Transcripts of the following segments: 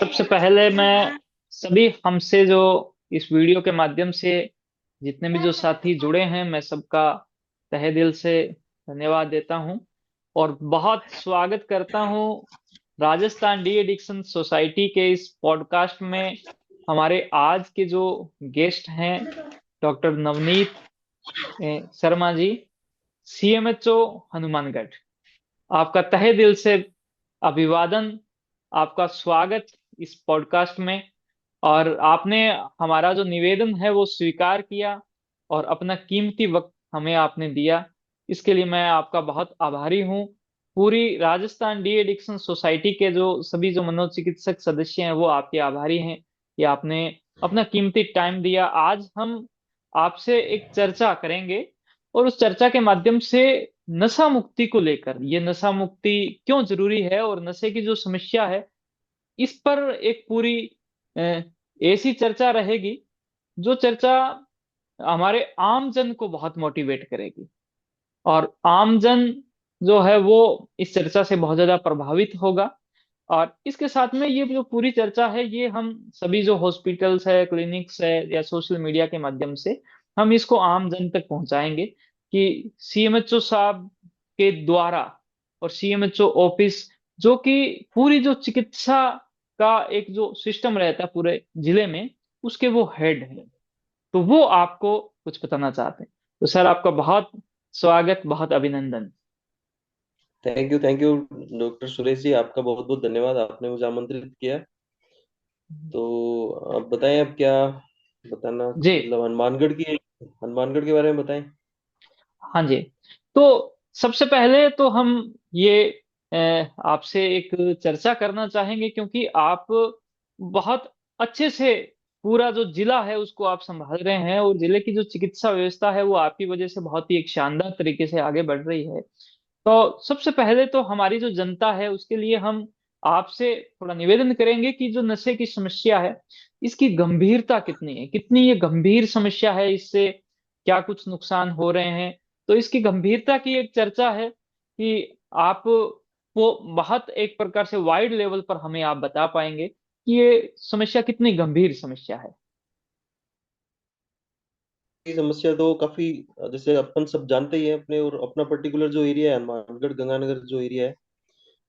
सबसे पहले मैं सभी हमसे जो इस वीडियो के माध्यम से जितने भी जो साथी जुड़े हैं, मैं सबका तहे दिल से धन्यवाद देता हूं और बहुत स्वागत करता हूं राजस्थान डी एडिक्शन सोसाइटी के इस पॉडकास्ट में। हमारे आज के जो गेस्ट हैं, डॉक्टर नवनीत शर्मा जी, सीएमएचओ हनुमानगढ़। आपका तहे दिल से अभिवादन, आपका स्वागत इस पॉडकास्ट में। और आपने हमारा जो निवेदन है वो स्वीकार किया और अपना कीमती वक्त हमें आपने दिया। इसके लिए मैं आपका बहुत आभारी हूँ। पूरी राजस्थान डी एडिक्शन सोसाइटी के जो सभी जो मनोचिकित्सक सदस्य हैं वो आपके आभारी हैं कि आपने अपना कीमती टाइम दिया। आज हम आपसे एक चर्चा करेंगे और उस चर्चा के माध्यम से नशा मुक्ति को लेकर, ये नशा मुक्ति क्यों जरूरी है और नशे की जो समस्या है इस पर एक पूरी अ, ऐसी चर्चा रहेगी जो चर्चा हमारे आम जन को बहुत मोटिवेट करेगी। और आम जन जो है वो इस चर्चा से बहुत ज्यादा प्रभावित होगा। और इसके साथ में ये जो पूरी चर्चा है ये हम सभी जो हॉस्पिटल्स है, क्लिनिक्स है या सोशल मीडिया के माध्यम से हम इसको आम जन तक पहुंचाएंगे कि सीएमएचओ साहब के द्वारा और सीएमएचओ ऑफिस, जो कि पूरी जो चिकित्सा का एक जो सिस्टम रहता है पूरे जिले में, उसके वो हेड है। तो वो आपको कुछ बताना चाहते हैं। तो सर, आपका बहुत स्वागत, बहुत अभिनंदन। Thank you doctor Suresh ji, आपका बहुत बहुत धन्यवाद। आपने मुझे आमंत्रित किया। तो आप बताएं, अब क्या बताना, जी। मतलब हनुमानगढ़ के बारे में बताएं। हाँ जी। तो सबसे पहले तो हम ये आपसे एक चर्चा करना चाहेंगे, क्योंकि आप बहुत अच्छे से पूरा जो जिला है उसको आप संभाल रहे हैं और जिले की जो चिकित्सा व्यवस्था है वो आपकी वजह से बहुत ही एक शानदार तरीके से आगे बढ़ रही है। तो सबसे पहले तो हमारी जो जनता है उसके लिए हम आपसे थोड़ा निवेदन करेंगे कि जो नशे की समस्या है इसकी गंभीरता कितनी है, कितनी ये गंभीर समस्या है, इससे क्या कुछ नुकसान हो रहे हैं। तो इसकी गंभीरता की एक चर्चा है कि आप वो बहुत एक प्रकार से वाइड लेवल पर हमें आप बता पाएंगे कि ये समस्या कितनी गंभीर समस्या है। ये समस्या तो काफी, जैसे अपन सब जानते ही हैं अपने, और अपना पर्टिकुलर जो एरिया है हनुमानगढ़ गंगानगर जो एरिया है,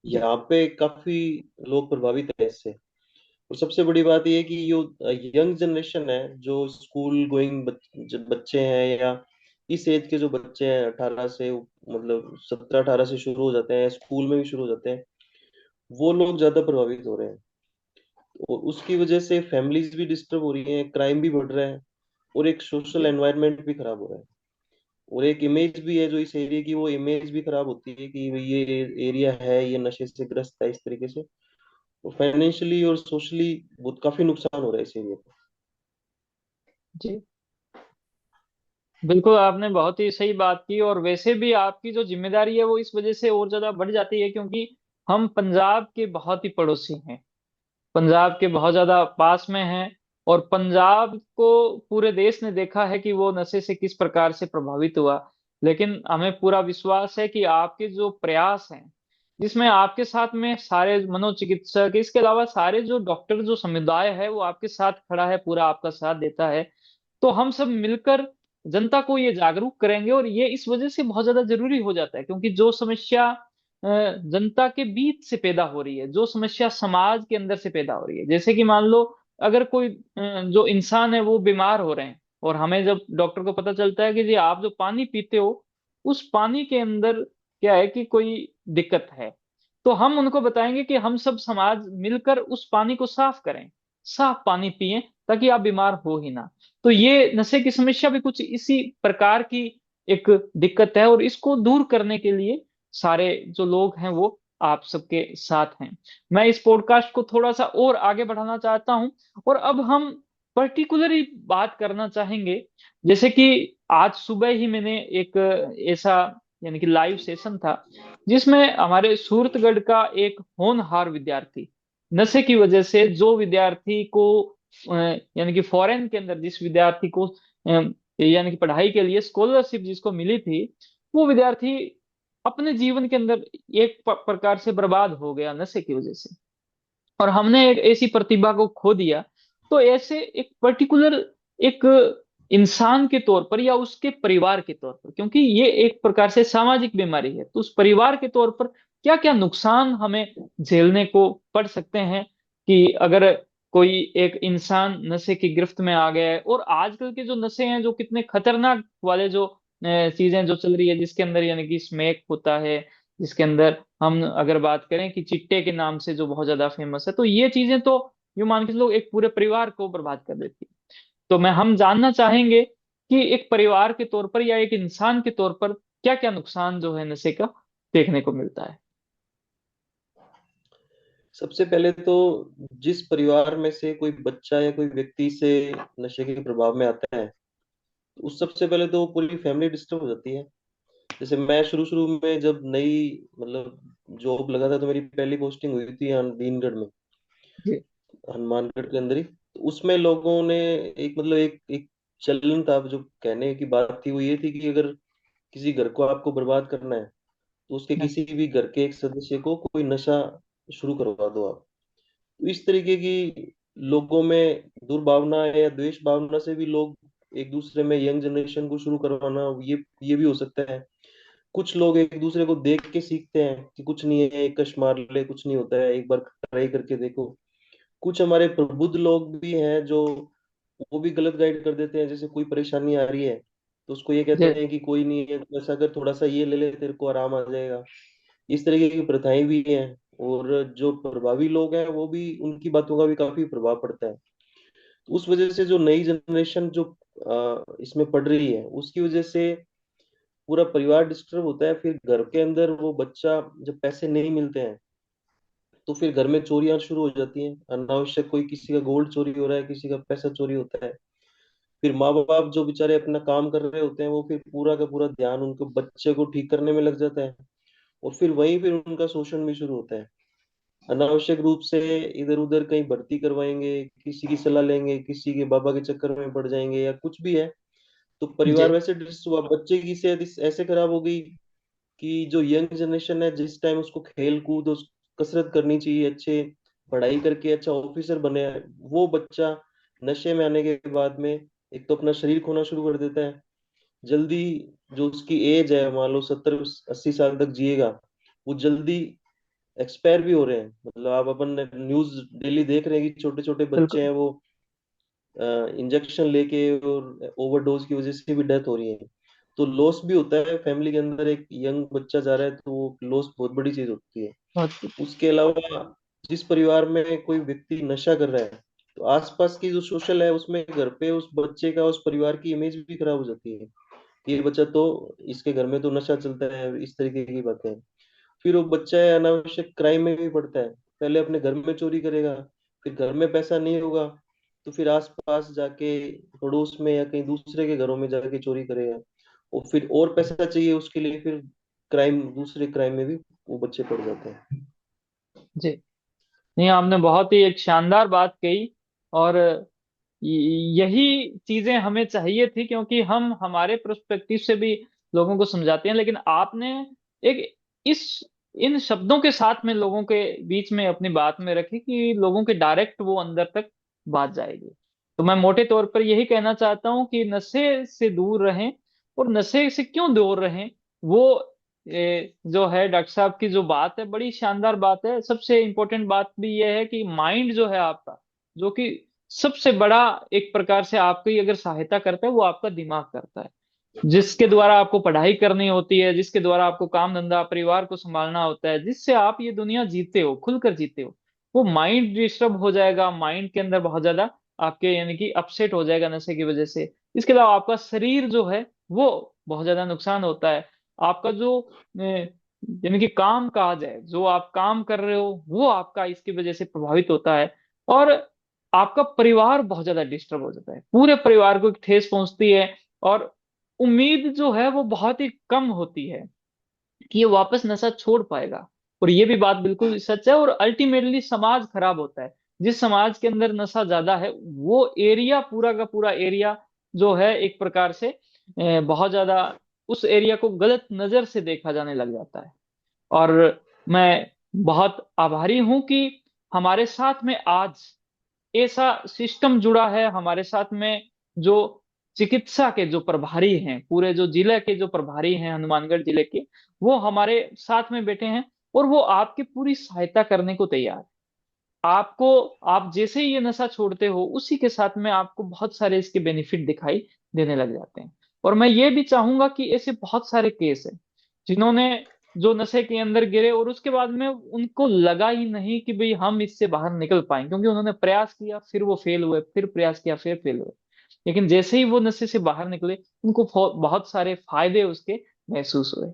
जी। यहाँ पे काफी लोग प्रभावित है इससे। और सबसे बड़ी बात यह है कि जो यंग जनरेशन है, जो स्कूल गोइंग बच्चे हैं, या इस एज के जो बच्चे हैं 18 से, मतलब 17-18 से शुरू हो जाते हैं, स्कूल में भी शुरू हो जाते हैं, वो लोग ज्यादा प्रभावित हो रहे हैं। और उसकी वजह से फैमिलीज भी डिस्टर्ब हो रही हैं, क्राइम भी बढ़ रहा है, और एक सोशल जी। एनवायरनमेंट भी खराब हो रहा है। और एक इमेज भी है जो इस एरिया की, वो इमेज भी खराब होती है कि भाई ये एरिया है, ये नशे से ग्रस्त है, इस तरीके से। तो फाइनेंशियली और सोशली बहुत काफी नुकसान हो रहा है इस एरिया को। जी। बिल्कुल, आपने बहुत ही सही बात की। और वैसे भी आपकी जो जिम्मेदारी है वो इस वजह से और ज्यादा बढ़ जाती है क्योंकि हम पंजाब के बहुत ही पड़ोसी हैं, पंजाब के बहुत ज्यादा पास में हैं। और पंजाब को पूरे देश ने देखा है कि वो नशे से किस प्रकार से प्रभावित हुआ। लेकिन हमें पूरा विश्वास है कि आपके जो प्रयास हैं, जिसमें आपके साथ में सारे मनोचिकित्सक, इसके अलावा सारे जो डॉक्टर जो समुदाय है वो आपके साथ खड़ा है, पूरा आपका साथ देता है। तो हम सब मिलकर जनता को ये जागरूक करेंगे। और ये इस वजह से बहुत ज्यादा जरूरी हो जाता है क्योंकि जो समस्या जनता के बीच से पैदा हो रही है, जो समस्या समाज के अंदर से पैदा हो रही है, जैसे कि मान लो अगर कोई जो इंसान है वो बीमार हो रहे हैं और हमें जब डॉक्टर को पता चलता है कि जी आप जो पानी पीते हो उस पानी के अंदर क्या है कि कोई दिक्कत है, तो हम उनको बताएंगे कि हम सब समाज मिलकर उस पानी को साफ करें, साफ पानी पिएं ताकि आप बीमार हो ही ना। तो ये नशे की समस्या भी कुछ इसी प्रकार की एक दिक्कत है और इसको दूर करने के लिए सारे जो लोग हैं वो आप सबके साथ हैं। मैं इस पॉडकास्ट को थोड़ा सा और आगे बढ़ाना चाहता हूं और अब हम पर्टिकुलरली बात करना चाहेंगे। जैसे कि आज सुबह ही मैंने एक ऐसा यानी कि लाइव सेशन था जिसमें हमारे सूरतगढ़ का एक होनहार विद्यार्थी, नशे की वजह से जो विद्यार्थी को यानी कि फॉरेन के अंदर जिस विद्यार्थी को यानी कि पढ़ाई के लिए स्कॉलरशिप जिसको मिली थी, वो विद्यार्थी अपने जीवन के अंदर एक प्रकार से बर्बाद हो गया नशे की वजह से। और हमने एक ऐसी प्रतिभा को खो दिया, तो ऐसे एक पर्टिकुलर एक इंसान के तौर पर या उसके परिवार के तौर पर, क्योंकि ये एक प्रकार से सामाजिक बीमारी है, तो उस परिवार के तौर पर क्या क्या नुकसान हमें झेलने को पड़ सकते हैं कि अगर कोई एक इंसान नशे की गिरफ्त में आ गया है। और आजकल के जो नशे हैं, जो कितने खतरनाक वाले जो चीजें जो चल रही है, जिसके अंदर यानी कि स्मैक होता है, जिसके अंदर हम अगर बात करें कि चिट्टे के नाम से जो बहुत ज्यादा फेमस है, तो ये चीजें तो यूं मान के चलो एक पूरे परिवार को बर्बाद कर देती है। तो हम जानना चाहेंगे कि एक परिवार के तौर पर या एक इंसान के तौर पर क्या क्या नुकसान जो है नशे का देखने को मिलता है। सबसे पहले तो जिस परिवार में से कोई बच्चा या कोई व्यक्ति से नशे के प्रभाव में आता है, उस सबसे पहले तो पूरी फैमिली डिस्टर्ब हो जाती है। जैसे मैं शुरू शुरू में जब नई मतलब जॉब लगा था, तो मेरी पहली पोस्टिंग हुई थी यहाँ दीनगढ़ में, जी। हनुमानगढ़ के अंदर ही। तो उसमें लोगों ने एक मतलब एक चलन था, जो कहने की बात थी वो ये थी कि अगर किसी घर को आपको बर्बाद करना है, तो उसके हाँ, किसी भी घर के एक सदस्य को कोई नशा शुरू करवा दो आप। तो इस तरीके की लोगों में दुर्भावना या द्वेष भावना से भी लोग एक दूसरे में, यंग जनरेशन को शुरू करवाना, ये भी हो सकता है। कुछ लोग एक दूसरे को देख के सीखते हैं कि कुछ नहीं है, एक कश मार ले, कुछ नहीं होता है, एक बार ट्राई करके देखो। कुछ हमारे प्रबुद्ध लोग भी हैं जो वो भी गलत गाइड कर देते हैं। जैसे कोई परेशानी आ रही है, तो उसको ये कहते जी। हैं कि कोई नहीं है, तो ऐसा कर, थोड़ा सा ये ले ले, तेरे को आराम आ जाएगा। इस तरीके की प्रथाएं भी हैं। और जो प्रभावी लोग हैं, वो भी, उनकी बातों का भी काफी प्रभाव पड़ता है। तो उस वजह से जो नई जनरेशन जो इसमें पढ़ रही है, उसकी वजह से पूरा परिवार डिस्टर्ब होता है। फिर घर के अंदर वो बच्चा, जब पैसे नहीं मिलते हैं, तो फिर घर में चोरियां शुरू हो जाती हैं अनावश्यक। कोई किसी का गोल्ड चोरी हो रहा है, किसी का पैसा चोरी होता है। फिर माँ बाप जो बेचारे अपना काम कर रहे होते हैं, वो फिर पूरा का पूरा ध्यान उनके बच्चे को ठीक करने में लग जाता है। और फिर वहीं फिर उनका शोषण भी शुरू होता है। अनावश्यक रूप से इधर उधर कहीं भर्ती करवाएंगे, किसी की सलाह लेंगे, किसी के बाबा के चक्कर में पड़ जाएंगे या कुछ भी है। तो परिवार जी। वैसे डिस्टर्ब हुआ, बच्चे की सेहत ऐसे खराब हो गई कि जो यंग जनरेशन है, जिस टाइम उसको खेल कूद और कसरत करनी चाहिए, अच्छे पढ़ाई करके अच्छा ऑफिसर बने, वो बच्चा नशे में आने के बाद में एक तो अपना शरीर खोना शुरू कर देता है जल्दी। जो उसकी एज है, मान लो 70-80 साल तक जिएगा, वो जल्दी एक्सपायर भी हो रहे हैं। मतलब आप अपन न्यूज डेली देख रहे हैं कि छोटे छोटे बच्चे बिल्कुल। हैं, वो इंजेक्शन लेके और ओवरडोज की वजह से भी डेथ हो रही है। तो लॉस भी होता है फैमिली के अंदर। एक यंग बच्चा जा रहा है, तो वो लॉस बहुत बड़ी चीज होती है। बहुत। उसके अलावा जिस परिवार में कोई व्यक्ति नशा कर रहा है, तो आसपास की जो सोशल है, उसमें घर पे उस बच्चे का, उस परिवार की इमेज भी खराब हो जाती है कि ये बच्चा तो, इसके घर में तो नशा चलता है, इस तरीके की बातें। फिर वो बच्चा है अनावश्यक क्राइम में भी पड़ता है। पहले अपने घर में चोरी करेगा, फिर घर में पैसा नहीं होगा, तो फिर आस पास जाके पड़ोस में या कहीं दूसरे के घरों में जाके चोरी करेगा। और फिर और पैसा चाहिए उसके लिए, फिर क्राइम, दूसरे क्राइम में भी वो बच्चे पड़ जाते हैं। जी। नहीं, आपने बहुत ही एक शानदार बात कही। और यही चीजें हमें चाहिए थी, क्योंकि हम हमारे प्रोस्पेक्टिव से भी लोगों को समझाते हैं, लेकिन आपने एक इस इन शब्दों के साथ में लोगों के बीच में अपनी बात में रखी कि लोगों के डायरेक्ट वो अंदर तक बात जाएगी। तो मैं मोटे तौर पर यही कहना चाहता हूँ कि नशे से दूर रहें। और नशे से क्यों दूर रहें, वो जो है डॉक्टर साहब की जो बात है, बड़ी शानदार बात है। सबसे इंपॉर्टेंट बात भी यह है कि माइंड जो है आपका, जो कि सबसे बड़ा एक प्रकार से आपकी अगर सहायता करता है, वो आपका दिमाग करता है, जिसके द्वारा आपको पढ़ाई करनी होती है, जिसके द्वारा आपको काम धंधा परिवार को संभालना होता है, जिससे आप ये दुनिया जीते हो, खुलकर जीते हो। वो माइंड डिस्टर्ब हो जाएगा, माइंड के अंदर बहुत ज्यादा आपके यानी कि अपसेट हो जाएगा नशे की वजह से। इसके अलावा आपका शरीर जो है वो बहुत ज्यादा नुकसान होता है। आपका जो यानी कि काम काज है, जो आप काम कर रहे हो, वो आपका इसकी वजह से प्रभावित होता है। और आपका परिवार बहुत ज्यादा डिस्टर्ब हो जाता है, पूरे परिवार को एक ठेस पहुंचती है। और उम्मीद जो है वो बहुत ही कम होती है कि ये वापस नशा छोड़ पाएगा। और ये भी बात बिल्कुल सच है। और अल्टीमेटली समाज खराब होता है। जिस समाज के अंदर नशा ज्यादा है, वो एरिया, पूरा का पूरा एरिया जो है एक प्रकार से बहुत ज्यादा उस एरिया को गलत नजर से देखा जाने लग जाता है। और मैं बहुत आभारी हूं कि हमारे साथ में आज ऐसा सिस्टम जुड़ा है हमारे साथ में, जो चिकित्सा के जो प्रभारी हैं, पूरे जो जिले के जो प्रभारी हैं हनुमानगढ़ जिले के, वो हमारे साथ में बैठे हैं, और वो आपकी पूरी सहायता करने को तैयार है। आपको, आप जैसे ही ये नशा छोड़ते हो उसी के साथ में आपको बहुत सारे इसके बेनिफिट दिखाई देने लग जाते हैं। और मैं ये भी चाहूंगा कि ऐसे बहुत सारे केस हैं जिन्होंने, जो नशे के अंदर गिरे और उसके बाद में उनको लगा ही नहीं कि भाई हम इससे बाहर निकल पाएंगे, क्योंकि उन्होंने प्रयास किया, फिर वो फेल हुए, फिर प्रयास किया, फिर फेल हुए। लेकिन जैसे ही वो नशे से बाहर निकले, उनको बहुत सारे फायदे उसके महसूस हुए।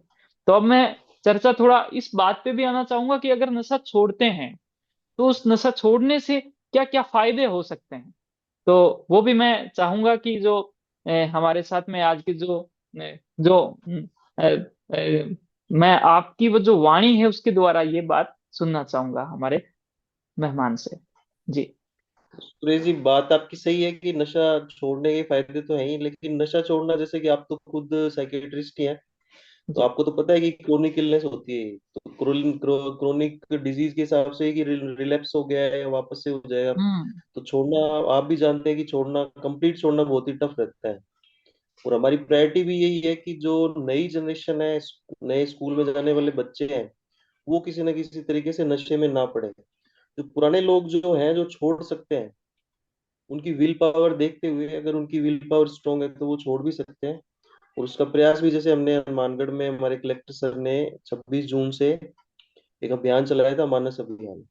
तो अब मैं चर्चा थोड़ा इस बात पे भी आना चाहूंगा कि अगर नशा छोड़ते हैं तो उस नशा छोड़ने से क्या क्या फायदे हो सकते हैं। तो वो भी मैं चाहूंगा कि जो हमारे साथ में आज की जो जो अ, मैं आपकी वो जो वाणी है उसके द्वारा ये बात सुनना चाहूंगा हमारे मेहमान से। जी। सुरेश जी, बात आपकी सही है कि नशा छोड़ने के फायदे तो हैं ही, लेकिन नशा छोड़ना, जैसे कि आप तो खुद साइकेट्रिस्ट ही हैं, तो जी। आपको तो पता है कि क्रोनिक इलनेस होती है। तो क्रोनिक डिजीज के हिसाब से कि रिलैप्स हो गया है या वापस से हो जाएगा, हम्म। तो छोड़ना, आप भी जानते हैं कि छोड़ना, कंप्लीट छोड़ना बहुत ही टफ रहता है। और हमारी प्रायोरिटी भी यही है कि जो नई जनरेशन है, नए स्कूल में जाने वाले बच्चे हैं, वो किसी न किसी तरीके से नशे में ना पड़े। जो पुराने लोग जो हैं, जो छोड़ सकते हैं, उनकी विल पावर देखते हुए, अगर उनकी विल पावर स्ट्रांग है तो वो छोड़ भी सकते हैं। और उसका प्रयास भी, जैसे हमने हनुमानगढ़ में हमारे कलेक्टर सर ने 26 जून से एक अभियान चलाया था, मानस अभियान।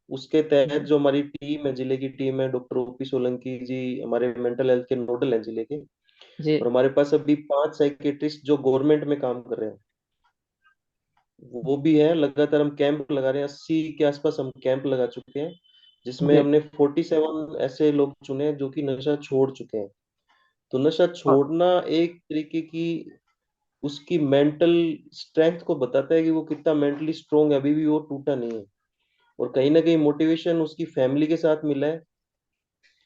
उसके तहत जी। जो हमारी टीम है, जिले की टीम है, डॉक्टर ओपी सोलंकी जी हमारे मेंटल हेल्थ के नोडल हैं जिले के। जी। और हमारे पास अभी 5 साइकेट्रिस्ट जो गवर्नमेंट में काम कर रहे हैं, वो भी है। लगातार हम कैंप लगा रहे हैं, 80 के आसपास हम कैंप लगा चुके हैं, जिसमें जी। हमने 47 ऐसे लोग चुने हैं जो कि नशा छोड़ चुके हैं। तो नशा हाँ। छोड़ना एक तरीके की उसकी मेंटल स्ट्रेंथ को बताता है कि वो कितना मेंटली स्ट्रोंग है, अभी भी वो टूटा नहीं है। और कहीं ना कहीं मोटिवेशन उसकी फैमिली के साथ मिला है।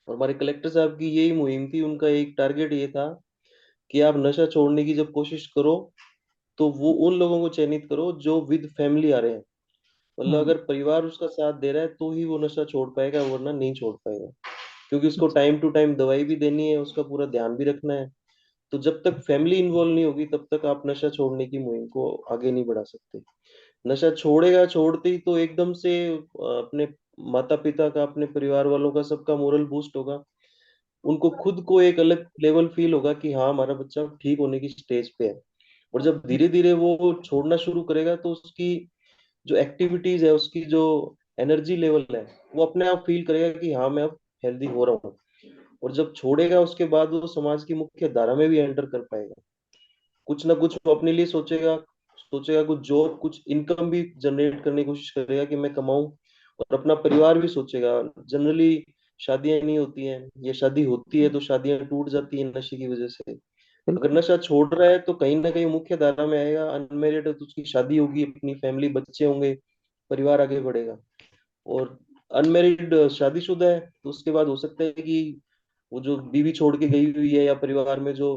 और हमारे कलेक्टर साहब की यही मुहिम थी, उनका एक टारगेट ये था कि आप नशा छोड़ने की जब कोशिश करो, तो वो उन लोगों को चयनित करो जो विद फैमिली आ रहे हैं। मतलब हम्म। अगर परिवार उसका साथ दे रहा है तो ही वो नशा छोड़ पाएगा, वरना नहीं छोड़ पाएगा। क्योंकि उसको टाइम टू टाइम दवाई भी देनी है, उसका पूरा ध्यान भी रखना है। तो जब तक फैमिली इन्वॉल्व नहीं होगी, तब तक आप नशा छोड़ने की मुहिम को आगे नहीं बढ़ा सकते। नशा छोड़ेगा, छोड़ते ही तो एकदम से अपने माता पिता का, अपने परिवार वालों का, सबका मोरल बूस्ट होगा। उनको खुद को एक अलग लेवल फील होगा कि हाँ, हमारा बच्चा ठीक होने की स्टेज पे है। और जब धीरे धीरे वो छोड़ना शुरू करेगा, तो उसकी जो एक्टिविटीज है, उसकी जो एनर्जी लेवल है, वो अपने आप फील करेगा कि हाँ, मैं अब हेल्दी हो रहा हूँ। और जब छोड़ेगा, उसके बाद वो समाज की मुख्य धारा में भी एंटर कर पाएगा। कुछ ना कुछ वो अपने लिए सोचेगा, सोचेगा कुछ जॉब, कुछ इनकम भी जनरेट करने की कोशिश करेगा कि मैं कमाऊं। और अपना परिवार भी सोचेगा। जनरली शादियां नहीं होती हैं, या शादी होती है तो शादियां टूट जाती हैं नशे की वजह से। अगर बिल्कुल। नशा छोड़ रहा है तो कहीं ना कहीं मुख्य धारा में आएगा। अनमेरिड है तो उसकी शादी होगी, अपनी फैमिली, बच्चे होंगे, परिवार आगे बढ़ेगा। और अनमेरिड शादीशुदा है तो उसके बाद हो सकता है कि वो जो बीवी छोड़ के गई हुई है, या परिवार में जो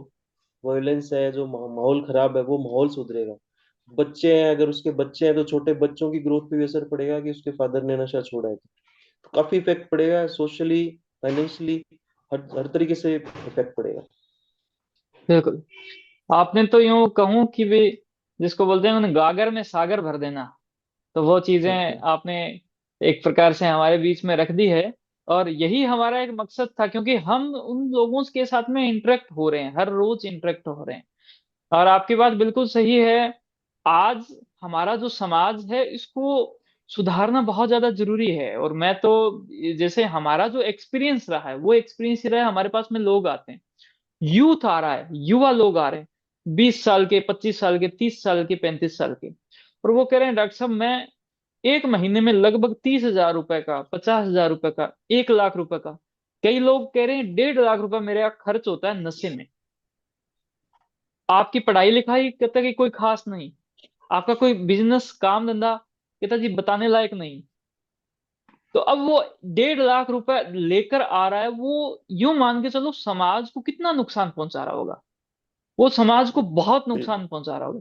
वायलेंस है, जो माहौल खराब है, वो माहौल सुधरेगा। बच्चे हैं, अगर उसके बच्चे हैं तो छोटे बच्चों की ग्रोथ पे भी असर पड़ेगा कि उसके फादर ने नशा छोड़ा है। तो काफी इफेक्ट पड़ेगा, सोशली, फाइनेंशियली, हर हर तरीके से इफेक्ट पड़ेगा। बिल्कुल। आपने तो यूं कहूं कि भी, जिसको बोलते हैं उन्हें गागर में सागर भर देना, तो वो चीजें बिल्कुल। आपने एक प्रकार से हमारे बीच में रख दी है। और यही हमारा एक मकसद था, क्योंकि हम उन लोगों के साथ में इंटरेक्ट हो रहे हैं, हर रोज इंटरेक्ट हो रहे हैं। और आपकी बात बिल्कुल सही है। आज हमारा जो समाज है इसको सुधारना बहुत ज्यादा जरूरी है। और मैं तो, जैसे हमारा जो एक्सपीरियंस रहा है वो एक्सपीरियंस ही रहा है, हमारे पास में लोग आते हैं, यूथ आ रहा है, युवा लोग आ रहे हैं, 20 साल के, 25 साल के, 30 साल के, 35 साल के। और वो कह रहे हैं डॉक्टर साहब, मैं एक महीने में लगभग 30,000 रुपए का, 50,000 रुपए का, 1 लाख रुपए का, कई लोग कह रहे हैं 1.5 लाख रुपए मेरा खर्च होता है नशे में। आपकी पढ़ाई लिखाई कहता कि कोई खास नहीं, आपका कोई बिजनेस काम धंधा कहता जी बताने लायक नहीं। तो अब वो 1.5 लाख रुपए लेकर आ रहा है, वो यूं मान के चलो समाज को कितना नुकसान पहुंचा रहा होगा। वो समाज को बहुत नुकसान पहुंचा रहा होगा।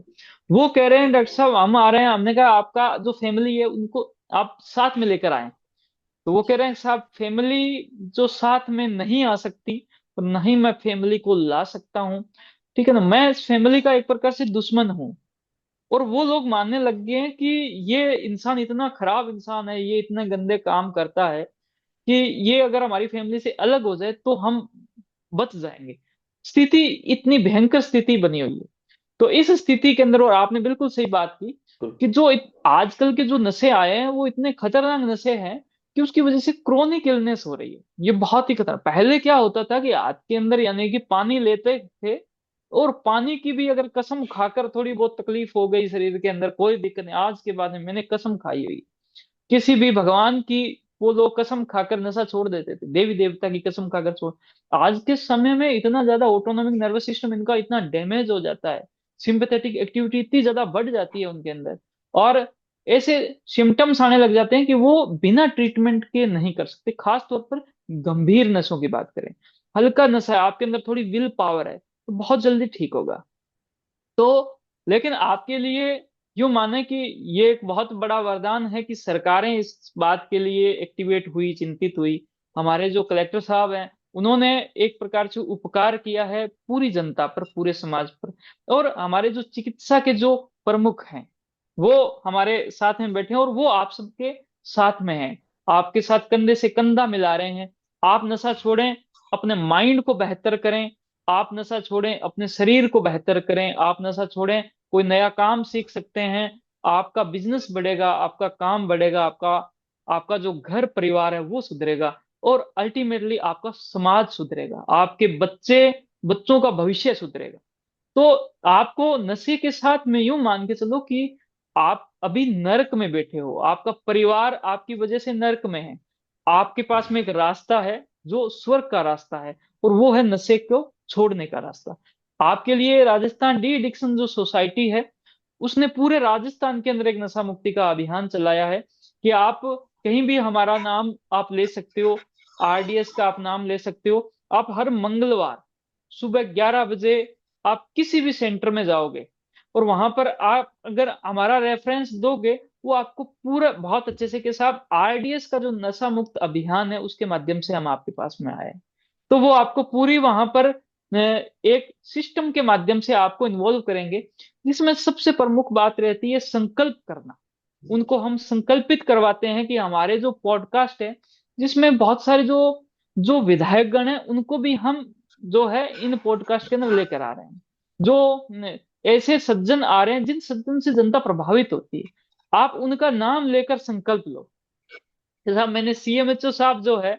वो कह रहे हैं डॉक्टर साहब हम आ रहे हैं, हमने कहा आपका जो फैमिली है उनको आप साथ में लेकर आए, तो वो कह रहे हैं साहब फैमिली जो साथ में नहीं आ सकती, और न ही मैं फैमिली को ला सकता हूँ, ठीक है ना, मैं इस फैमिली का एक प्रकार से दुश्मन हूँ। और वो लोग मानने लग गए हैं कि ये इंसान इतना खराब इंसान है, ये इतने गंदे काम करता है कि ये अगर हमारी फैमिली से अलग हो जाए तो हम बच जाएंगे। स्थिति इतनी भयंकर स्थिति बनी हुई है। तो इस स्थिति के अंदर, और आपने बिल्कुल सही बात की बिल्कुल। कि जो आजकल के जो नशे आए हैं वो इतने खतरनाक नशे हैं कि उसकी वजह से क्रोनिक इलनेस हो रही है। ये बहुत ही खतरनाक। पहले क्या होता था कि आज के अंदर यानी कि पानी लेते थे, और पानी की भी अगर कसम खाकर थोड़ी बहुत तकलीफ हो गई शरीर के अंदर, कोई दिक्कत नहीं। आज के बाद में मैंने कसम खाई हुई, किसी भी भगवान की, वो लोग कसम खाकर नशा छोड़ देते थे, देवी देवता की कसम खाकर छोड़। आज के समय में इतना ज्यादा ऑटोनॉमिक नर्वस सिस्टम इनका इतना डैमेज हो जाता है, सिंपैथेटिक एक्टिविटी इतनी ज्यादा बढ़ जाती है उनके अंदर, और ऐसे सिम्टम्स आने लग जाते हैं कि वो बिना ट्रीटमेंट के नहीं कर सकते। खास तौर पर गंभीर नशों की बात करें, हल्का नशा है, आपके अंदर थोड़ी विल पावर है, तो बहुत जल्दी ठीक होगा। तो लेकिन आपके लिए यूं माने कि ये एक बहुत बड़ा वरदान है कि सरकारें इस बात के लिए एक्टिवेट हुई, चिंतित हुई। हमारे जो कलेक्टर साहब हैं, उन्होंने एक प्रकार से उपकार किया है पूरी जनता पर, पूरे समाज पर। और हमारे जो चिकित्सा के जो प्रमुख हैं, वो हमारे साथ में बैठे हैं, और वो आप सबके साथ में हैं, आपके साथ कंधे से कंधा मिला रहे हैं। आप नशा छोड़ें, अपने माइंड को बेहतर करें। आप नशा छोड़ें, अपने शरीर को बेहतर करें। आप नशा छोड़ें, कोई नया काम सीख सकते हैं, आपका बिजनेस बढ़ेगा, आपका काम बढ़ेगा, आपका आपका जो घर परिवार है वो सुधरेगा, और अल्टीमेटली आपका समाज सुधरेगा, आपके बच्चों का भविष्य सुधरेगा। तो आपको नशे के साथ में यूं मान के चलो कि आप अभी नर्क में बैठे हो, आपका परिवार आपकी वजह से नर्क में है। आपके पास में एक रास्ता है जो स्वर्ग का रास्ता है, और वो है नशे को छोड़ने का रास्ता। आपके लिए राजस्थान डी एडिक्शन जो सोसाइटी है, उसने पूरे राजस्थान के अंदर एक नशा मुक्ति का अभियान चलाया है कि आप कहीं भी हमारा नाम आप ले सकते हो, आरडीएस का आप नाम ले सकते हो। आप हर मंगलवार सुबह 11 बजे आप किसी भी सेंटर में जाओगे, और वहां पर आप अगर हमारा रेफरेंस दोगे, वो आपको पूरा बहुत अच्छे से कि साहब आरडीएस का जो नशा मुक्त अभियान है उसके माध्यम से हम आपके पास में आए हैं। तो वो आपको पूरी वहां पर एक सिस्टम के माध्यम से आपको इन्वॉल्व करेंगे, जिसमें सबसे प्रमुख बात रहती है संकल्प करना। उनको हम संकल्पित करवाते हैं कि हमारे जो पॉडकास्ट है, जिसमें बहुत सारे जो जो विधायक गण हैं उनको भी हम जो है इन पॉडकास्ट के अंदर लेकर आ रहे हैं, जो ऐसे सज्जन आ रहे हैं जिन सज्जन से जनता प्रभावित होती है। आप उनका नाम लेकर संकल्प लो। जैसा मैंने सीएमएचओ साहब जो है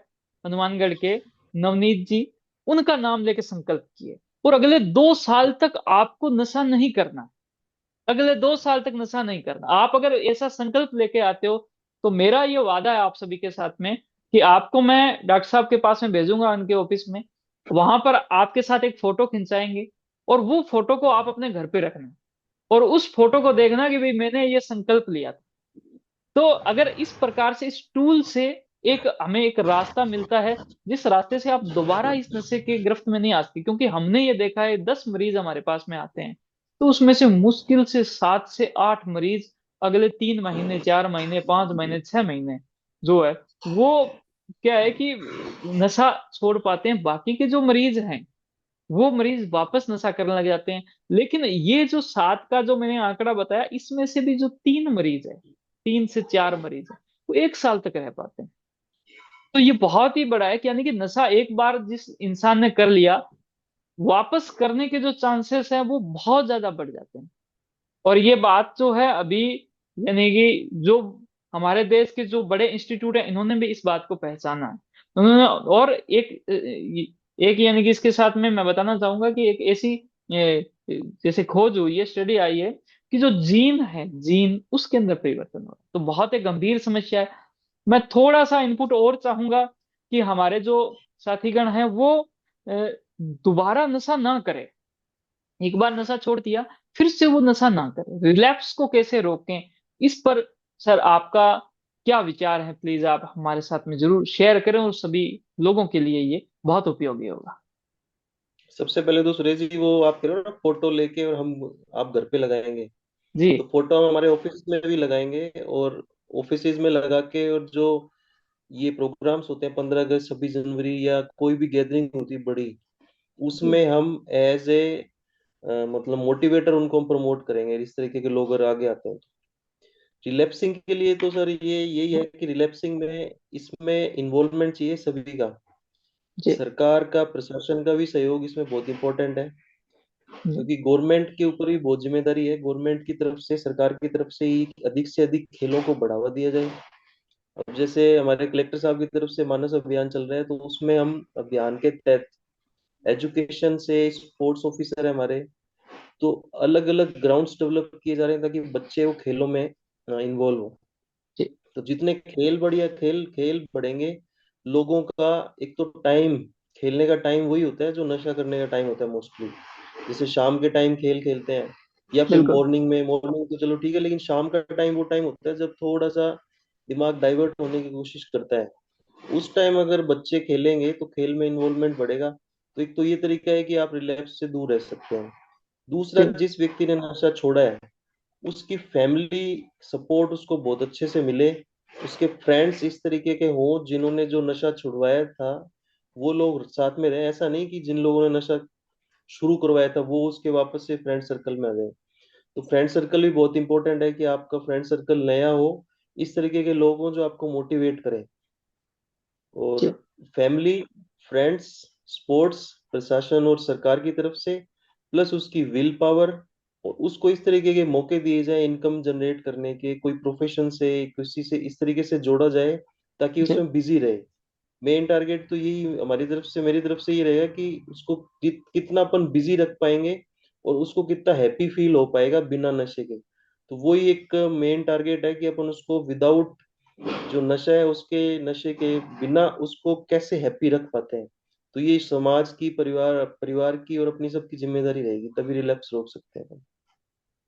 हनुमानगढ़ के, नवनीत जी, उनका नाम लेके संकल्प किए, और अगले 2 साल तक आपको नशा नहीं करना। अगले 2 साल तक नशा नहीं करना। आप अगर ऐसा संकल्प लेके आते हो, तो मेरा ये वादा है आप सभी के साथ में कि आपको मैं डॉक्टर साहब के पास में भेजूंगा, उनके ऑफिस में। वहां पर आपके साथ एक फोटो खिंचाएंगे, और वो फोटो को आप अपने घर पे रखना, और उस फोटो को देखना कि भाई मैंने ये संकल्प लिया था। तो अगर इस प्रकार से इस टूल से एक हमें एक रास्ता मिलता है, जिस रास्ते से आप दोबारा इस नशे के गिरफ्त में नहीं आ सकते। क्योंकि हमने ये देखा है 10 मरीज हमारे पास में आते हैं, तो उसमें से मुश्किल से 7 से 8 मरीज अगले 3 महीने, 4 महीने, 5 महीने, 6 महीने जो है वो क्या है कि नशा छोड़ पाते हैं। बाकी के जो मरीज हैं वो मरीज वापस नशा करने लग जाते हैं। लेकिन ये जो 7 का जो मैंने आंकड़ा बताया, इसमें से भी जो 3 मरीज है, 3 से 4 मरीज है, वो 1 साल तक रह पाते हैं। तो ये बहुत ही बड़ा है कि यानी कि नशा एक बार जिस इंसान ने कर लिया, वापस करने के जो चांसेस हैं वो बहुत ज्यादा बढ़ जाते हैं। और ये बात जो है अभी यानी कि जो हमारे देश के जो बड़े इंस्टीट्यूट है, इन्होंने भी इस बात को पहचाना है। उन्होंने और एक यानी कि इसके साथ में मैं बताना चाहूंगा कि एक ऐसी जैसे खोज हुई है, स्टडी आई है कि जो जीन है, जीन उसके अंदर परिवर्तन हो रहा है। तो बहुत एक गंभीर समस्या है। मैं थोड़ा सा इनपुट और चाहूंगा कि हमारे जो साथीगण हैं वो दोबारा नशा ना करें। एक बार नशा छोड़ दिया, फिर से वो नशा ना करें। रिलैप्स को कैसे रोकें, इस पर सर आपका क्या विचार है? प्लीज आप हमारे साथ में जरूर शेयर करें, और सभी लोगों के लिए ये बहुत उपयोगी होगा। सबसे पहले तो सुरेश जी, वो आप कह रहे हो ना फोटो लेके और हम आप घर पे लगाएंगे, जी। तो फोटो हम हमारे ऑफिस में भी लगाएंगे, और ऑफिस में लगा के, और जो ये प्रोग्राम्स होते हैं 15 अगस्त 26 जनवरी या कोई भी गैदरिंग होती है बड़ी, जी। उसमें हम एज ए मतलब मोटिवेटर उनको हम प्रमोट करेंगे, इस तरीके के लोग अगर आगे आते हैं तो। रिलैप्सिंग के लिए तो सर ये यही है कि रिलैप्सिंग में इसमें इन्वॉल्वमेंट चाहिए सभी का। जी। सरकार का, प्रशासन का भी सहयोग इसमें बहुत इंपॉर्टेंट है, जी। क्योंकि गवर्नमेंट के ऊपर भी बहुत जिम्मेदारी है। गवर्नमेंट की तरफ से, सरकार की तरफ से ही अधिक से अधिक खेलों को बढ़ावा दिया जाए। अब जैसे हमारे कलेक्टर साहब की तरफ से मानस अभियान चल रहा है, तो उसमें हम अभियान के तहत एजुकेशन से स्पोर्ट्स ऑफिसर है हमारे, तो अलग अलग ग्राउंड्स डेवलप किए जा रहे हैं ताकि बच्चे वो खेलों में इन्वॉल्व हो। जी। तो जितने खेल बढ़िया, खेल खेल बढ़ेंगे लोगों का। एक तो टाइम, खेलने का टाइम वही होता है जो नशा करने का टाइम होता है मोस्टली। जैसे शाम के टाइम खेल खेलते हैं, या फिर बिल्कुल। मॉर्निंग में। मॉर्निंग तो चलो ठीक है, लेकिन शाम का टाइम वो टाइम होता है जब थोड़ा सा दिमाग डाइवर्ट होने की कोशिश करता है। उस टाइम अगर बच्चे खेलेंगे तो खेल में इन्वॉल्वमेंट बढ़ेगा। तो एक तो ये तरीका है कि आप रिलैप्स से दूर रह सकते हैं। दूसरा, जी। जिस व्यक्ति ने नशा छोड़ा है उसकी फैमिली सपोर्ट उसको बहुत अच्छे से मिले, उसके फ्रेंड्स इस तरीके के हों जिन्होंने जो नशा छुड़वाया था वो लोग साथ में रहे। ऐसा नहीं कि जिन लोगों ने नशा शुरू करवाया था वो उसके वापस से फ्रेंड सर्कल में आ गए। तो फ्रेंड सर्कल भी बहुत इंपॉर्टेंट है कि आपका फ्रेंड सर्कल नया हो, इस तरीके के लोग हों जो आपको मोटिवेट करें। और जी। फैमिली, फ्रेंड्स, स्पोर्ट्स, प्रशासन और सरकार की तरफ से, प्लस उसकी विल पावर, और उसको इस तरीके के मौके दिए जाए इनकम जनरेट करने के, कोई प्रोफेशन से, किसी से इस तरीके से जोड़ा जाए ताकि जी। उसमें बिजी रहे। मेन टारगेट तो यही हमारी तरफ से, मेरी तरफ से ये रहेगा कि उसको कितना अपन बिजी रख पाएंगे और उसको कितना हैप्पी फील हो पाएगा बिना नशे के। तो वही एक मेन टारगेट है कि अपन उसको विदाउट जो नशा है, उसके नशे के बिना उसको कैसे हैप्पी रख पाते हैं। तो ये समाज की, परिवार परिवार की और अपनी सबकी जिम्मेदारी रहेगी, तभी रिलैप्स रोक सकते हैं।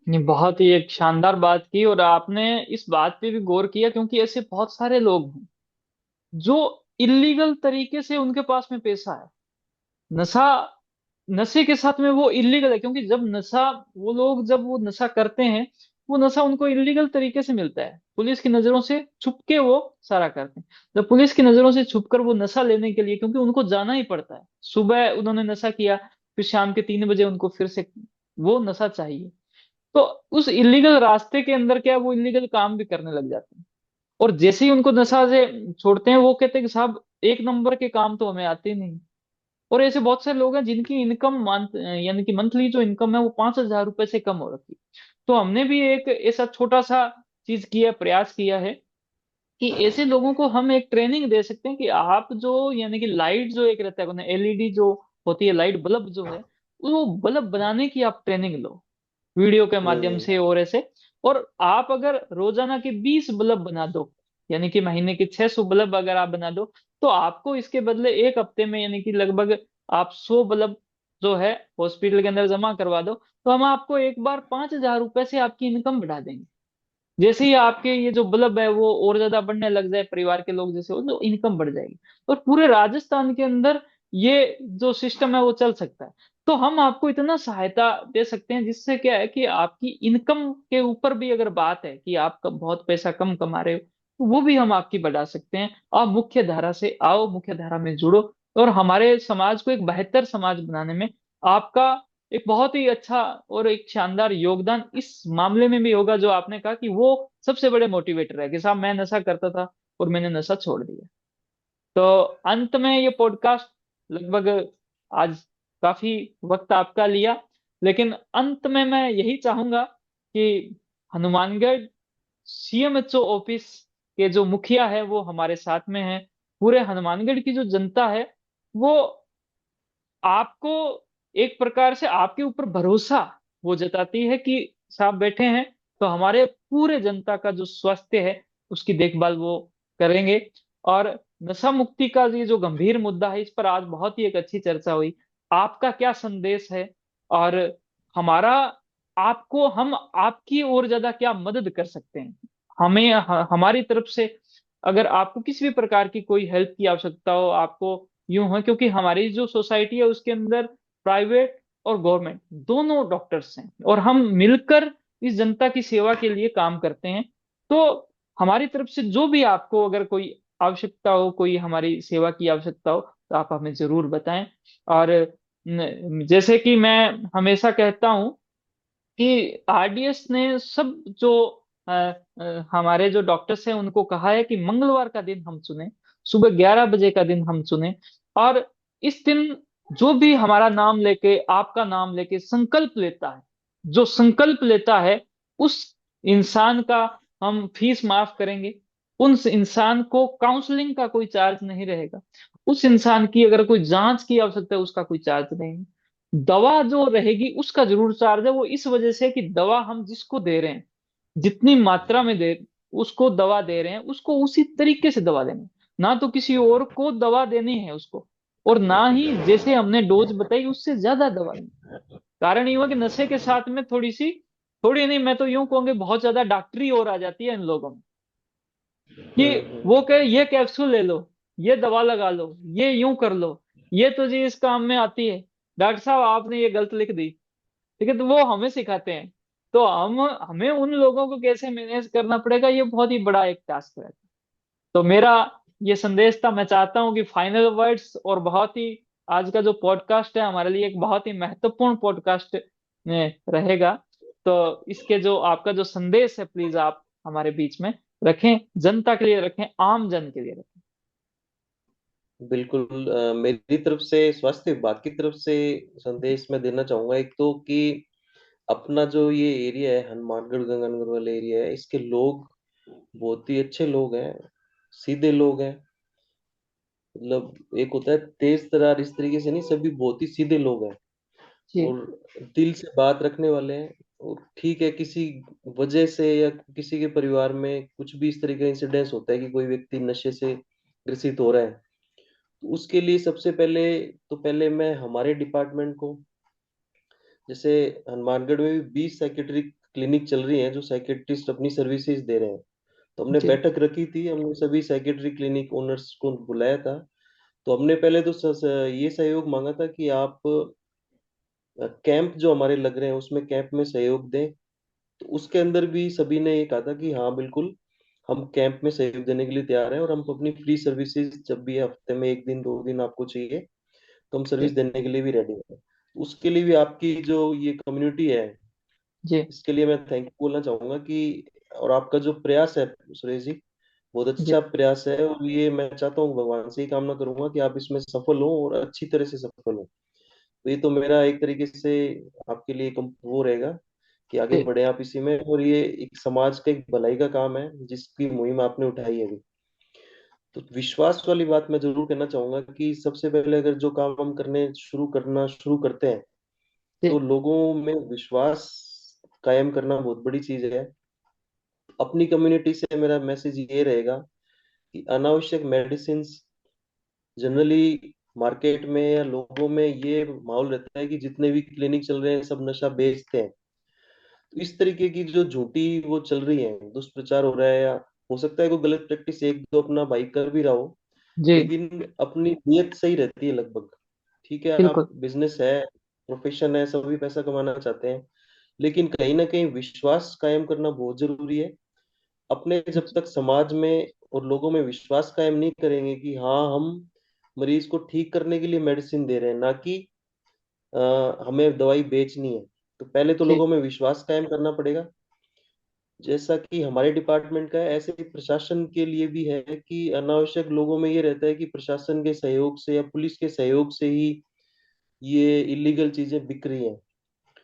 नहीं, बहुत ही एक शानदार बात की, और आपने इस बात पे भी गौर किया, क्योंकि ऐसे बहुत सारे लोग हैं जो इलीगल तरीके से उनके पास में पैसा है। नशा, नशे के साथ में वो इलीगल है, क्योंकि जब नशा, वो लोग जब वो नशा करते हैं, वो नशा उनको इलीगल तरीके से मिलता है, पुलिस की नजरों से छुप के वो सारा करते हैं। जब पुलिस की नजरों से छुपकर वो नशा लेने के लिए, क्योंकि उनको जाना ही पड़ता है, सुबह उन्होंने नशा किया, फिर शाम के 3 बजे उनको फिर से वो नशा चाहिए, तो उस इलीगल रास्ते के अंदर क्या है, वो इलीगल काम भी करने लग जाते हैं। और जैसे ही उनको नशा से छोड़ते हैं, वो कहते हैं कि साहब, 1 नंबर के काम तो हमें आते ही नहीं। और ऐसे बहुत सारे लोग हैं जिनकी इनकम मंथ, यानी कि मंथली जो इनकम है वो 5,000 रुपए से कम हो रखी है। तो हमने भी एक ऐसा छोटा सा चीज किया, प्रयास किया है कि ऐसे लोगों को हम एक ट्रेनिंग दे सकते हैं कि आप जो, यानी कि लाइट जो एक रहता है, एलईडी जो होती है, लाइट बल्ब जो है, वो बल्ब बनाने की आप ट्रेनिंग लो, वीडियो के माध्यम हम्म। से और ऐसे। और आप अगर रोजाना के 20 बल्ब बना दो, यानी कि महीने के 600 बल्ब अगर आप बना दो, तो आपको इसके बदले एक हफ्ते में, यानी कि लगभग आप 100 बल्ब जो है हॉस्पिटल के अंदर जमा करवा दो, तो हम आपको एक बार 5,000 रुपए से आपकी इनकम बढ़ा देंगे। जैसे ही आपके ये जो बल्ब है वो और ज्यादा बढ़ने लग जाए, परिवार के लोग जैसे हो, तो इनकम बढ़ जाएगी। और पूरे राजस्थान के अंदर ये जो सिस्टम है वो चल सकता है। तो हम आपको इतना सहायता दे सकते हैं, जिससे क्या है कि आपकी इनकम के ऊपर भी अगर बात है कि आप बहुत पैसा कम कमा रहे हो, तो वो भी हम आपकी बढ़ा सकते हैं। आप मुख्य धारा से आओ, मुख्य धारा में जुड़ो, और हमारे समाज को एक बेहतर समाज बनाने में आपका एक बहुत ही अच्छा और एक शानदार योगदान इस मामले में भी होगा, जो आपने कहा कि वो सबसे बड़े मोटिवेटर है कि साहब, मैं नशा करता था और मैंने नशा छोड़ दिया। तो अंत में ये पॉडकास्ट लगभग आज काफी वक्त आपका लिया, लेकिन अंत में मैं यही चाहूंगा कि हनुमानगढ़ सीएमएचओ ऑफिस के जो मुखिया है वो हमारे साथ में है। पूरे हनुमानगढ़ की जो जनता है वो आपको एक प्रकार से आपके ऊपर भरोसा वो जताती है कि साहब बैठे हैं, तो हमारे पूरे जनता का जो स्वास्थ्य है उसकी देखभाल वो करेंगे। और नशा मुक्ति का ये जो गंभीर मुद्दा है, इस पर आज बहुत ही एक अच्छी चर्चा हुई। आपका क्या संदेश है, और हमारा, आपको हम आपकी और ज्यादा क्या मदद कर सकते हैं, हमें हमारी तरफ से अगर आपको किसी भी प्रकार की कोई हेल्प की आवश्यकता हो, आपको यूं है, क्योंकि हमारी जो सोसाइटी है उसके अंदर प्राइवेट और गवर्नमेंट दोनों डॉक्टर्स हैं, और हम मिलकर इस जनता की सेवा के लिए काम करते हैं। तो हमारी तरफ से जो भी आपको अगर कोई आवश्यकता हो, कोई हमारी सेवा की आवश्यकता हो, तो आप हमें जरूर बताएं। और जैसे कि मैं हमेशा कहता हूँ कि आरडीएस ने सब जो हमारे जो डॉक्टर्स हैं उनको कहा है कि मंगलवार का दिन हम चुने, सुबह 11 बजे का दिन हम चुने। और इस दिन जो भी हमारा नाम लेके, आपका नाम लेके संकल्प लेता है, जो संकल्प लेता है, उस इंसान का हम फीस माफ करेंगे। उस इंसान को काउंसलिंग का कोई चार्ज नहीं रहेगा। उस इंसान की अगर कोई जांच की आवश्यकता है, उसका कोई चार्ज नहीं। दवा जो रहेगी उसका जरूर चार्ज है। वो इस वजह से कि दवा हम जिसको दे रहे हैं, जितनी मात्रा में दे, उसको दवा दे रहे हैं, उसको उसी तरीके से दवा देनी। ना तो किसी और को दवा देनी है उसको, और ना ही जैसे हमने डोज बताई उससे ज्यादा दवा देनी। कारण ये हुआ कि नशे के साथ में थोड़ी सी, थोड़ी नहीं, मैं तो यूं कहूंगी बहुत ज्यादा डॉक्टरी और आ जाती है इन लोगों में। कि वो कहे ये कैप्सूल ले लो, ये दवा लगा लो, ये यूं कर लो, ये तो जी इस काम में आती है, डॉक्टर साहब आपने ये गलत लिख दी। ठीक है, तो वो हमें सिखाते हैं। तो हमें उन लोगों को कैसे मैनेज करना पड़ेगा, ये बहुत ही बड़ा एक टास्क है। तो मेरा ये संदेश था। मैं चाहता हूँ कि फाइनल वर्ड्स, और बहुत ही आज का जो पॉडकास्ट है हमारे लिए एक बहुत ही महत्वपूर्ण पॉडकास्ट रहेगा। तो इसके जो आपका जो संदेश है, प्लीज आप हमारे बीच में रखें, जनता के लिए रखें, आम जन के लिए रखें। बिल्कुल। मेरी तरफ से, स्वास्थ्य विभाग की तरफ से संदेश मैं देना चाहूंगा। एक तो कि अपना जो ये एरिया है, हनुमानगढ़ गंगानगर वाला एरिया है, इसके लोग बहुत ही अच्छे लोग हैं, सीधे लोग हैं। मतलब एक होता है तेज तर्रार, इस तरीके से नहीं, सभी बहुत ही सीधे लोग हैं जी। और दिल से बात रखने वाले हैं। और ठीक है, किसी वजह से या किसी के परिवार में कुछ भी इस तरह का इंसिडेंस होता है कि कोई व्यक्ति नशे से ग्रसित हो रहा है, तो उसके लिए सबसे पहले, तो पहले मैं हमारे डिपार्टमेंट को, जैसे हनुमानगढ़ में भी 20 साइकेट्रिक क्लिनिक चल रही हैं जो साइकेट्रिस्ट अपनी सर्विसेज दे रहे हैं, तो हमने जी। बैठक रखी थी, हमने सभी साइकेट्रिक क्लिनिक ओनर्स को बुलाया था। तो हमने पहले तो ये सहयोग मांगा था कि आप कैंप जो हमारे लग रहे हैं उसमें कैंप में सहयोग दें। तो उसके अंदर भी सभी ने ये कहा था कि हाँ बिल्कुल, हम कैंप में सहयोग देने के लिए तैयार हैं और हम अपनी फ्री सर्विसेज जब भी हफ्ते में 1 दिन 2 दिन आपको चाहिए तो हम सर्विस जी। देने के लिए भी रेडी हैं। उसके लिए भी आपकी जो ये कम्युनिटी है, जी। इसके लिए मैं थैंक यू बोलना चाहूंगा कि, और आपका जो प्रयास है सुरेश जी, बहुत जी। अच्छा प्रयास है। और ये मैं चाहता हूँ, भगवान से ही कामना करूंगा कि आप इसमें सफल हो और अच्छी तरह से सफल हो। तो ये तो मेरा एक तरीके से आपके लिए एक वो रहेगा कि आगे जी। बढ़े आप इसी में। और ये एक समाज का एक भलाई का काम है जिसकी मुहिम आपने उठाई है अभी। तो विश्वास वाली बात मैं जरूर कहना चाहूंगा कि सबसे पहले अगर जो काम हम करना शुरू करते हैं, तो जी। लोगों में विश्वास कायम करना बहुत बड़ी चीज है। अपनी कम्युनिटी से मेरा मैसेज ये रहेगा कि अनावश्यक मेडिसिन, जनरली मार्केट में या लोगों में ये माहौल रहता है कि जितने भी क्लिनिक चल रहे हैं सब नशा बेचते हैं। तो इस तरीके की जो झूठी वो चल रही है, दुष्प्रचार हो रहा है, या हो सकता है कोई गलत प्रैक्टिस एक दो अपना भाई कर भी रहा हो, जी। लेकिन अपनी नीयत सही रहती है लगभग। ठीक है, आप बिल्कुल। बिजनेस है, प्रोफेशन है, सभी पैसा कमाना चाहते हैं, लेकिन कहीं ना कहीं विश्वास कायम करना बहुत जरूरी है। अपने जब तक समाज में और लोगों में विश्वास कायम नहीं करेंगे कि हाँ हम मरीज को ठीक करने के लिए मेडिसिन दे रहे हैं, ना कि हमें दवाई बेचनी है, तो पहले तो जी। लोगों में विश्वास कायम करना पड़ेगा। जैसा कि हमारे डिपार्टमेंट का है, ऐसे ही प्रशासन के लिए भी है कि अनावश्यक लोगों में ये रहता है कि प्रशासन के सहयोग से या पुलिस के सहयोग से ही ये इलीगल चीजें बिक रही हैं।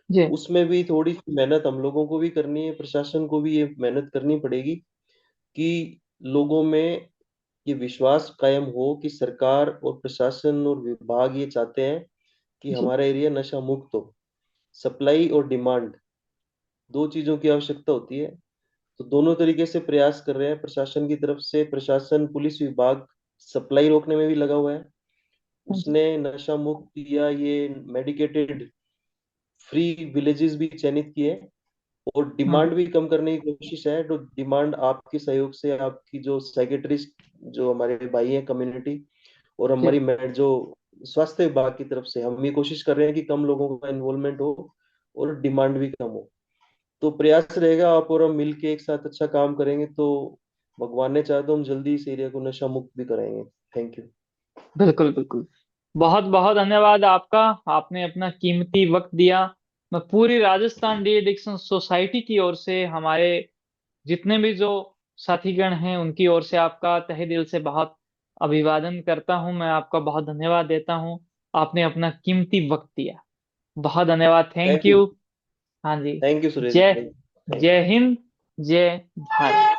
जी। तो उसमें भी थोड़ी सी मेहनत हम लोगों को भी करनी है, प्रशासन को भी ये मेहनत करनी पड़ेगी कि लोगों में ये विश्वास कायम हो कि सरकार और प्रशासन और विभाग ये चाहते हैं कि जी। हमारा एरिया नशा मुक्त हो। सप्लाई और डिमांड, दो चीजों की आवश्यकता होती है। तो दोनों तरीके से प्रयास कर रहे हैं प्रशासन की तरफ से। प्रशासन, पुलिस विभाग सप्लाई रोकने में भी लगा हुआ है, हाँ जी। उसने नशा मुक्त या ये मेडिकेटेड फ्री विलेजेस भी चयनित किए। और हाँ डिमांड जी। भी कम करने की कोशिश है। तो डिमांड आपके सहयोग से, आपकी जो साइकेट्रिस्ट जो हमारे भाई हैं कम्युनिटी, और जी। हमारी जो स्वास्थ्य विभाग की तरफ से हम ये कोशिश कर रहे हैं कि कम लोगों का इन्वॉल्वमेंट हो और डिमांड भी कम हो। तो प्रयास रहेगा, आप और हम मिलके एक साथ अच्छा काम करेंगे तो भगवान ने चाहे तो हम जल्दी इस एरिया को नशा मुक्त भी कराएंगे। Thank you. बिल्कुल बिल्कुल। बहुत बहुत धन्यवाद आपका। आपने अपना कीमती वक्त दिया। मैं पूरी राजस्थान डी एडिक्शन सोसाइटी की ओर से, हमारे जितने भी जो साथीगण हैं उनकी ओर से आपका तहे दिल से बहुत अभिवादन करता हूं। मैं आपका बहुत धन्यवाद देता हूं। आपने अपना कीमती वक्त दिया। बहुत धन्यवाद, थैंक थैंक यू। यू। हाँ जी। थैंक यू सुरेश जय भाई, थैंक जय यू। हिंद, जय भारत।